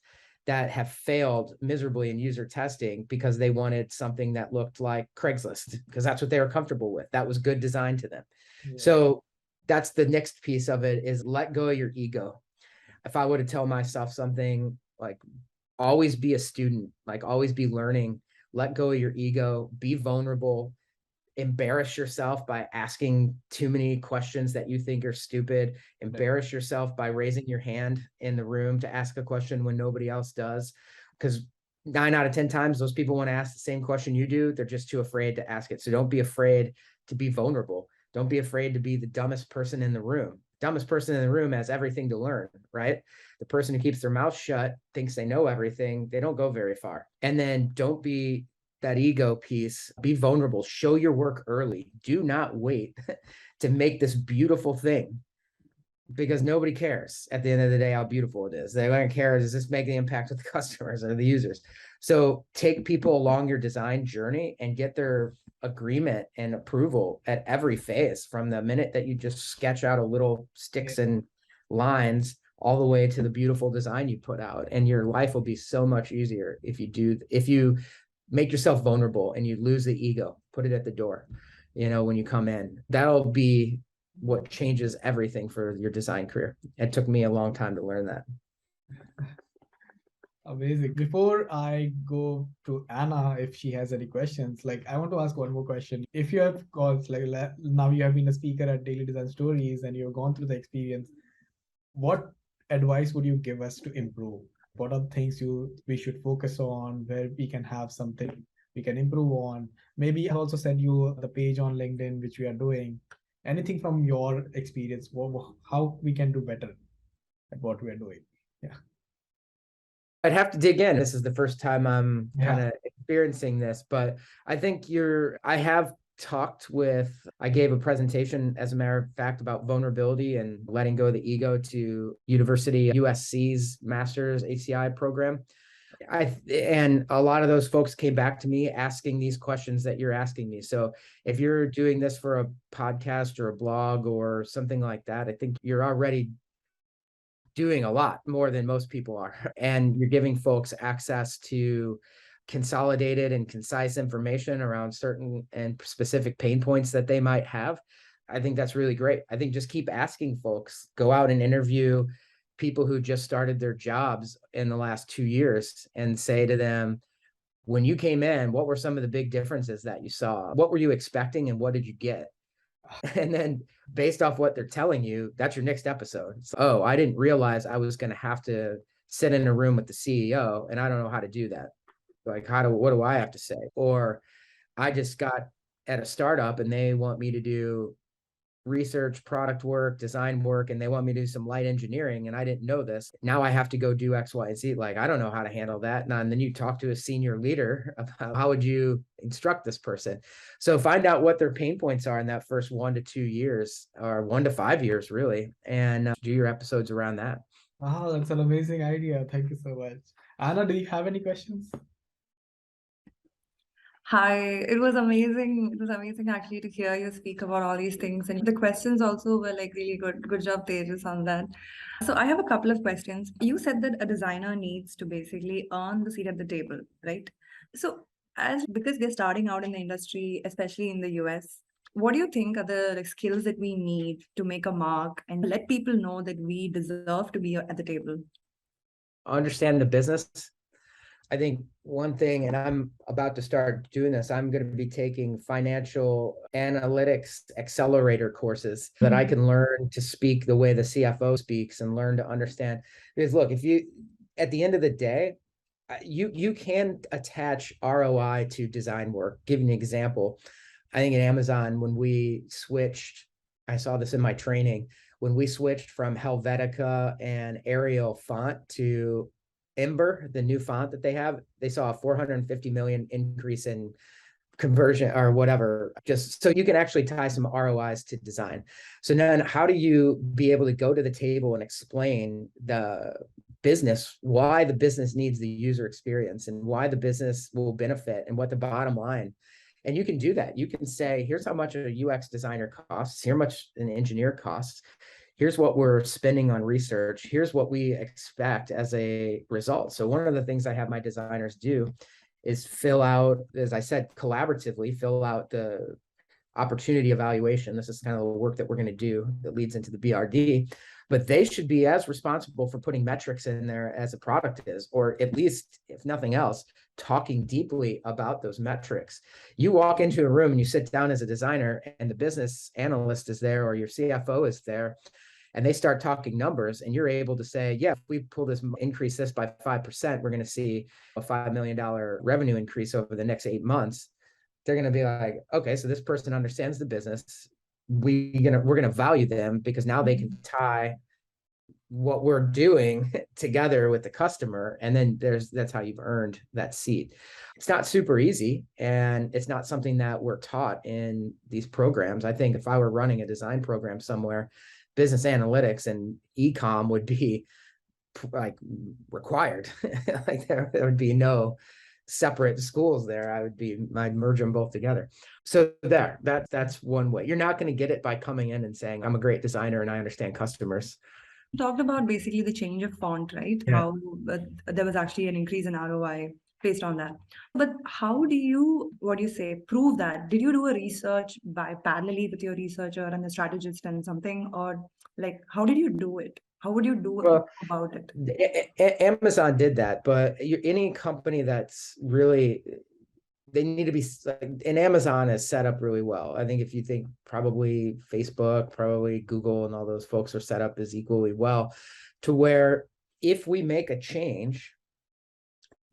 that have failed miserably in user testing because they wanted something that looked like Craigslist, because that's what they were comfortable with. That was good design to them. Yeah. So that's the next piece of it, is let go of your ego. If I were to tell myself something, like, always be a student, like always be learning, let go of your ego, be vulnerable, embarrass yourself by asking too many questions that you think are stupid, embarrass yourself by raising your hand in the room to ask a question when nobody else does. Because 9 out of 10 times those people want to ask the same question you do, they're just too afraid to ask it. So don't be afraid to be vulnerable. Don't be afraid to be the dumbest person in the room. Dumbest person in the room has everything to learn, right? The person who keeps their mouth shut thinks they know everything. They don't go very far. And then don't be that ego piece. Be vulnerable, show your work early. Do not wait to make this beautiful thing, because nobody cares at the end of the day how beautiful it is. They don't care, does this make the impact with the customers or the users? So take people along your design journey and get their agreement and approval at every phase, from the minute that you just sketch out a little sticks and lines all the way to the beautiful design you put out. And your life will be so much easier if you make yourself vulnerable and you lose the ego, put it at the door, when you come in. That'll be what changes everything for your design career. It took me a long time to learn that. Amazing. Before I go to Anna, if she has any questions, like, I want to ask one more question. If you have got, like, now you have been a speaker at Daily Design Stories and you've gone through the experience, what advice would you give us to improve? What are the things we should focus on, where we can have something we can improve on? Maybe I'll also send you the page on LinkedIn, which we are doing. Anything from your experience, how we can do better at what we are doing? Yeah. I'd have to dig in. This is the first time I'm kind of experiencing this, but I think I have talked with, I gave a presentation, as a matter of fact, about vulnerability and letting go of the ego to University USC's Master's ACI program. And a lot of those folks came back to me asking these questions that you're asking me. So if you're doing this for a podcast or a blog or something like that, I think you're already doing a lot more than most people are. And you're giving folks access to consolidated and concise information around certain and specific pain points that they might have. I think that's really great. I think just keep asking folks, go out and interview people who just started their jobs in the last 2 years and say to them, when you came in, what were some of the big differences that you saw? What were you expecting and what did you get? And then based off what they're telling you, that's your next episode. So, oh, I didn't realize I was going to have to sit in a room with the CEO and I don't know how to do that. Like, what do I have to say? Or I just got at a startup and they want me to do research, product work, design work, and they want me to do some light engineering. And I didn't know this. Now I have to go do X, Y, and Z. Like, I don't know how to handle that. And then you talk to a senior leader about how would you instruct this person. So find out what their pain points are in that first 1 to 2 years, or 1 to 5 years, really, and do your episodes around that. Oh, that's an amazing idea. Thank you so much. Anna, do you have any questions? Hi, it was amazing. It was amazing actually to hear you speak about all these things. And the questions also were like really good. Good job, Tejas, on that. So I have a couple of questions. You said that a designer needs to basically earn the seat at the table, right? So because they're starting out in the industry, especially in the US, what do you think are the skills that we need to make a mark and let people know that we deserve to be at the table? Understand the business. I think one thing, and I'm about to start doing this, I'm going to be taking financial analytics accelerator courses that I can learn to speak the way the CFO speaks and learn to understand. Because look, at the end of the day, you can attach ROI to design work. Give you an example. I think at Amazon, when we switched, I saw this in my training, when we switched from Helvetica and Arial font to Ember, the new font that they saw a 450 million increase in conversion or whatever, just so you can actually tie some ROIs to design. So then how do you be able to go to the table and explain the business, why the business needs the user experience and why the business will benefit and what the bottom line. And you can do that. You can say, here's how much a UX designer costs, here's how much an engineer costs, here's what we're spending on research, here's what we expect as a result. So one of the things I have my designers do is fill out, as I said, collaboratively, fill out the opportunity evaluation. This is kind of the work that we're going to do that leads into the BRD, but they should be as responsible for putting metrics in there as a product is, or at least, if nothing else, talking deeply about those metrics. You walk into a room and you sit down as a designer and the business analyst is there or your CFO is there, and they start talking numbers, and you're able to say, yeah, if we pull this, increase this by 5%, we're going to see a $5 million revenue increase over the next 8 months. They're going to be like, okay, so this person understands the business. We're going to value them because now they can tie what we're doing together with the customer. And then that's how you've earned that seat. It's not super easy, and it's not something that we're taught in these programs. I think if I were running a design program somewhere, business analytics and e-com would be like required. Like there would be no separate schools there. I'd merge them both together. So that's one way. You're not going to get it by coming in and saying, I'm a great designer and I understand customers. You talked about basically the change of font, right? Yeah. How there was actually an increase in ROI based on that. But how do you, prove that? Did you do a research by parallelly with your researcher and the strategist and something, or like, how did you do it? How would you do about it? Amazon did that, but any company that's really, they need to be, and Amazon is set up really well. I think if you think probably Facebook, probably Google and all those folks are set up as equally well, to where if we make a change,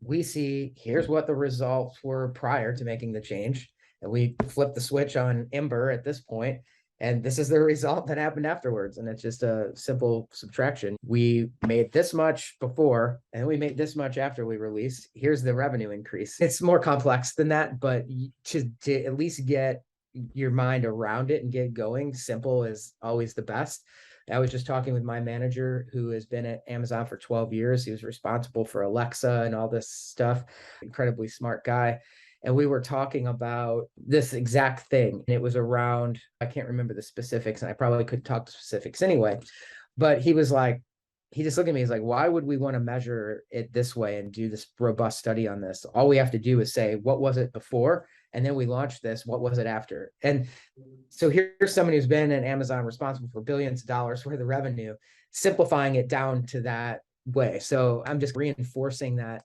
we see here's what the results were prior to making the change, and we flip the switch on Ember at this point, and this is the result that happened afterwards. And it's just a simple subtraction. We made this much before and we made this much after we released. Here's the revenue increase. It's more complex than that, but to at least get your mind around it and get going, simple is always the best. I was just talking with my manager who has been at Amazon for 12 years. He was responsible for Alexa and all this stuff. Incredibly smart guy. And we were talking about this exact thing. And it was around, I can't remember the specifics, and I probably couldn't talk to specifics anyway. But he was like, he just looked at me, he's like, why would we want to measure it this way and do this robust study on this? All we have to do is say, what was it before? And then we launched this, what was it after? And so here's somebody who's been at Amazon responsible for billions of dollars worth of revenue, simplifying it down to that way. So I'm just reinforcing that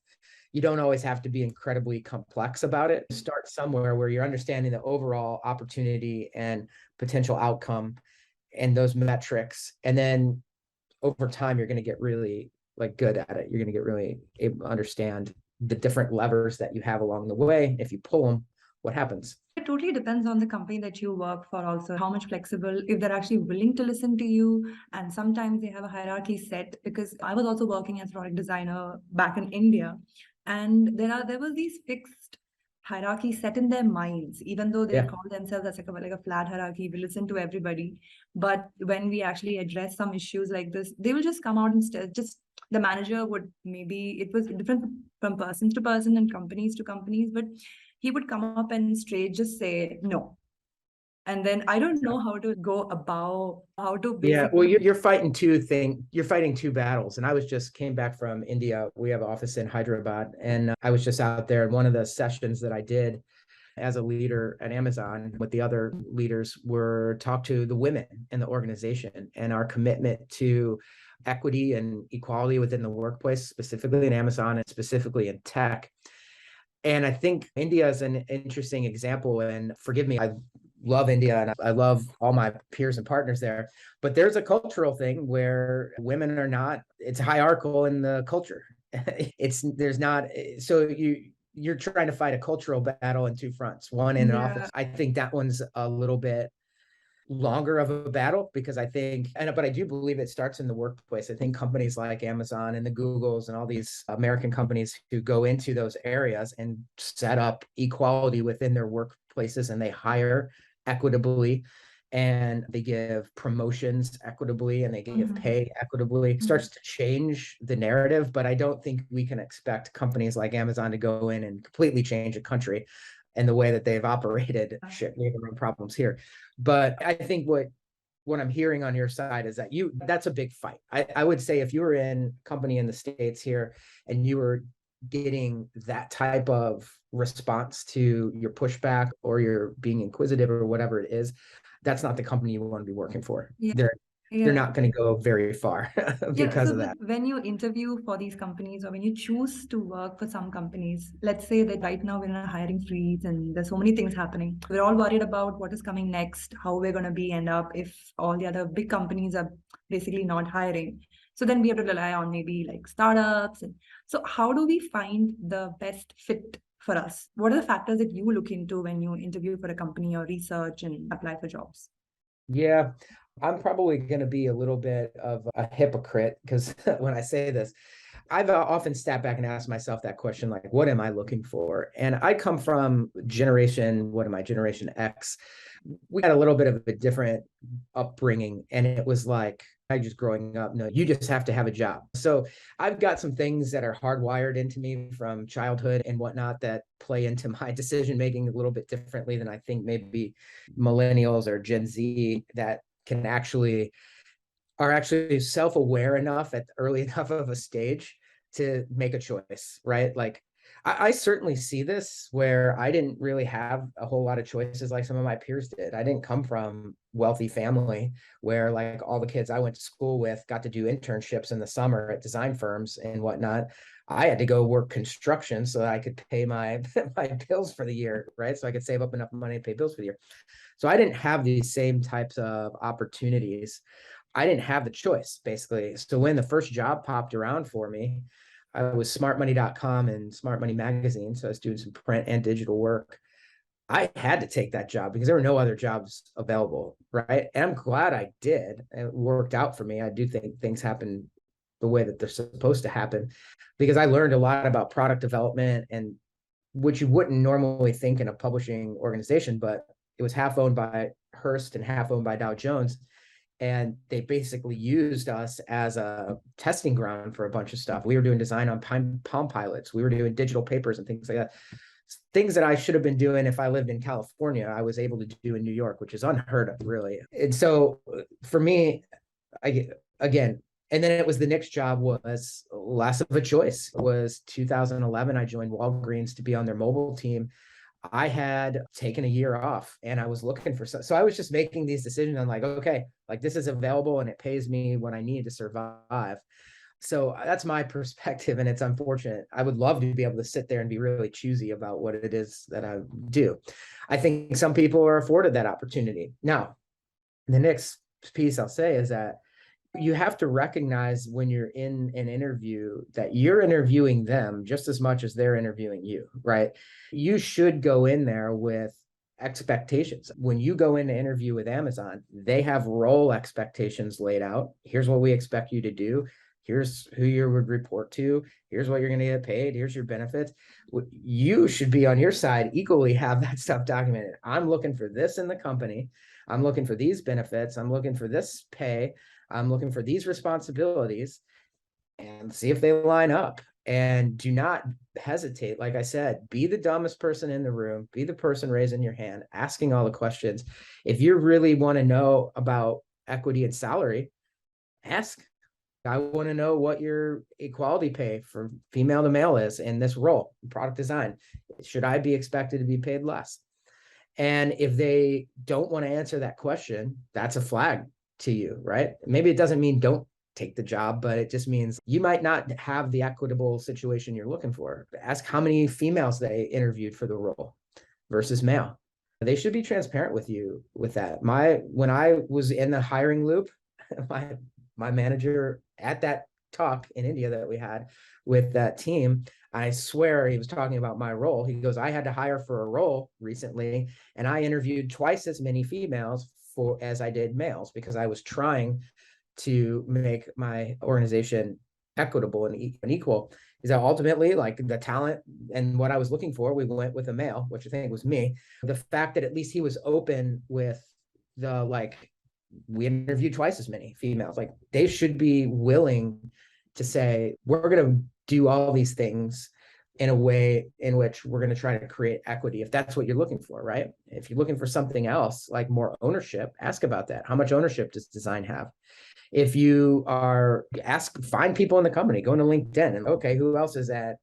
you don't always have to be incredibly complex about it. Start somewhere where you're understanding the overall opportunity and potential outcome and those metrics. And then over time, you're going to get really good at it. You're going to get really able to understand the different levers that you have along the way. If you pull them, what happens? It totally depends on the company that you work for also, how much flexible, if they're actually willing to listen to you. And sometimes they have a hierarchy set, because I was also working as a product designer back in India. And there was these fixed hierarchy set in their minds, even though they call themselves as like a flat hierarchy. We listen to everybody. But when we actually address some issues like this, they will just come out and just the manager would, maybe it was different from person to person and companies to companies, but he would come up and straight just say no. And then I don't know how to go about how to basically. Yeah, well, you're fighting two battles. And I came back from India. We have an office in Hyderabad, and I was just out there. And one of the sessions that I did as a leader at Amazon with the other leaders were talk to the women in the organization and our commitment to equity and equality within the workplace, specifically in Amazon and specifically in tech. And I think India is an interesting example. And forgive me, I love India and I love all my peers and partners there. But there's a cultural thing where women are not, it's hierarchical in the culture. So you're trying to fight a cultural battle in two fronts. One in an office. I think that one's a little bit longer of a battle, because but I do believe it starts in the workplace. I think companies like Amazon and the Googles and all these American companies who go into those areas and set up equality within their workplaces, and they hire equitably and they give promotions equitably and they give Mhm. pay equitably. It starts to change the narrative, but I don't think we can expect companies like Amazon to go in and completely change a country and the way that they've operated. Shit, we have our own problems here. But I think what I'm hearing on your side is that that's a big fight. I would say if you were in a company in the States here and you were getting that type of response to your pushback or you're being inquisitive or whatever it is, that's not the company you want to be working for. Yeah. They're Yeah. not going to go very far because so of that. when you interview for these companies or when you choose to work for some companies, let's say that right now we're in a hiring freeze and there's so many things happening. We're all worried about what is coming next, how we're going to end up if all the other big companies are basically not hiring. So then we have to rely on maybe like startups. And so how do we find the best fit for us? What are the factors that you look into when you interview for a company or research and apply for jobs? Yeah, I'm probably going to be a little bit of a hypocrite because when I say this, I've often sat back and asked myself that question, like, what am I looking for? And I come from Generation X. We had a little bit of a different upbringing, and it was like, I just growing up, no, you just have to have a job. So I've got some things that are hardwired into me from childhood and whatnot that play into my decision making a little bit differently than I think maybe millennials or Gen Z that are actually self-aware enough at early enough of a stage to make a choice, right? Like I certainly see this where I didn't really have a whole lot of choices like some of my peers did. I didn't come from wealthy family where like all the kids I went to school with got to do internships in the summer at design firms and whatnot. I had to go work construction so that I could pay my my bills for the year, right? So I could save up enough money to pay bills for the year. So I didn't have these same types of opportunities. I didn't have the choice, basically. So when the first job popped around for me, I was smartmoney.com and Smart Money Magazine. So I was doing some print and digital work. I had to take that job because there were no other jobs available, right? And I'm glad I did. It worked out for me. I do think things happen the way that they're supposed to happen because I learned a lot about product development and which you wouldn't normally think in a publishing organization, but it was half owned by Hearst and half owned by Dow Jones. And they basically used us as a testing ground for a bunch of stuff. We were doing design on Palm Pilots. We were doing digital papers and things like that. Things that I should have been doing if I lived in California, I was able to do in New York, which is unheard of, really. And so for me, again, and then it was the next job was less of a choice. It was 2011. I joined Walgreens to be on their mobile team. I had taken a year off and I was looking for so I was just making these decisions. I'm like, okay, like this is available and it pays me what I need to survive. So that's my perspective, and it's unfortunate. I would love to be able to sit there and be really choosy about what it is that I do. I think some people are afforded that opportunity. Now, the next piece I'll say is that you have to recognize when you're in an interview that you're interviewing them just as much as they're interviewing you, right? You should go in there with expectations. When you go in to interview with Amazon, they have role expectations laid out. Here's what we expect you to do. Here's who you would report to. Here's what you're going to get paid. Here's your benefits. You should be on your side, equally have that stuff documented. I'm looking for this in the company. I'm looking for these benefits. I'm looking for this pay. I'm looking for these responsibilities, and see if they line up. And do not hesitate. Like I said, be the dumbest person in the room, be the person raising your hand, asking all the questions. If you really want to know about equity and salary, ask. I want to know what your equality pay for female to male is in this role, product design. Should I be expected to be paid less? And if they don't want to answer that question, that's a flag to you, right? Maybe it doesn't mean don't take the job, but it just means you might not have the equitable situation you're looking for. Ask how many females they interviewed for the role versus male. They should be transparent with you with that. When I was in the hiring loop, my manager at that talk in India that we had with that team, I swear he was talking about my role. He goes, I had to hire for a role recently, and I interviewed twice as many females as I did males because I was trying to make my organization equitable and equal. Is that ultimately, like, the talent and what I was looking for, we went with a male, which I think was me. The fact that at least he was open with we interview twice as many females. Like they should be willing to say, we're going to do all these things in a way in which we're going to try to create equity, if that's what you're looking for, right? If you're looking for something else, like more ownership, ask about that. How much ownership does design have? If you are find people in the company, go into LinkedIn and okay, who else is at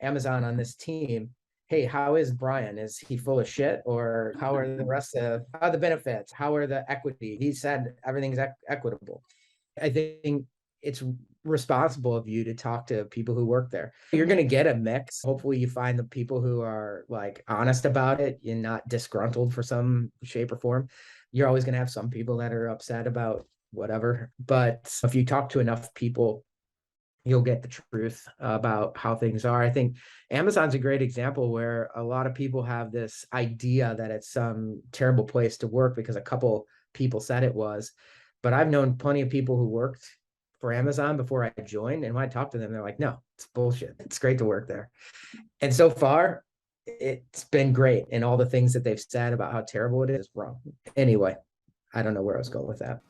Amazon on this team? Hey, how is Brian? Is he full of shit? Or how are the rest of how are the benefits? How are the equity? He said everything's equitable. I think it's responsible of you to talk to people who work there. You're going to get a mix. Hopefully you find the people who are like honest about it and not disgruntled for some shape or form. You're always going to have some people that are upset about whatever. But if you talk to enough people, you'll get the truth about how things are. I think Amazon's a great example where a lot of people have this idea that it's some terrible place to work because a couple people said it was. But I've known plenty of people who worked for Amazon before I joined. And when I talk to them, they're like, no, it's bullshit. It's great to work there. And so far, it's been great. And all the things that they've said about how terrible it is wrong. Anyway, I don't know where I was going with that.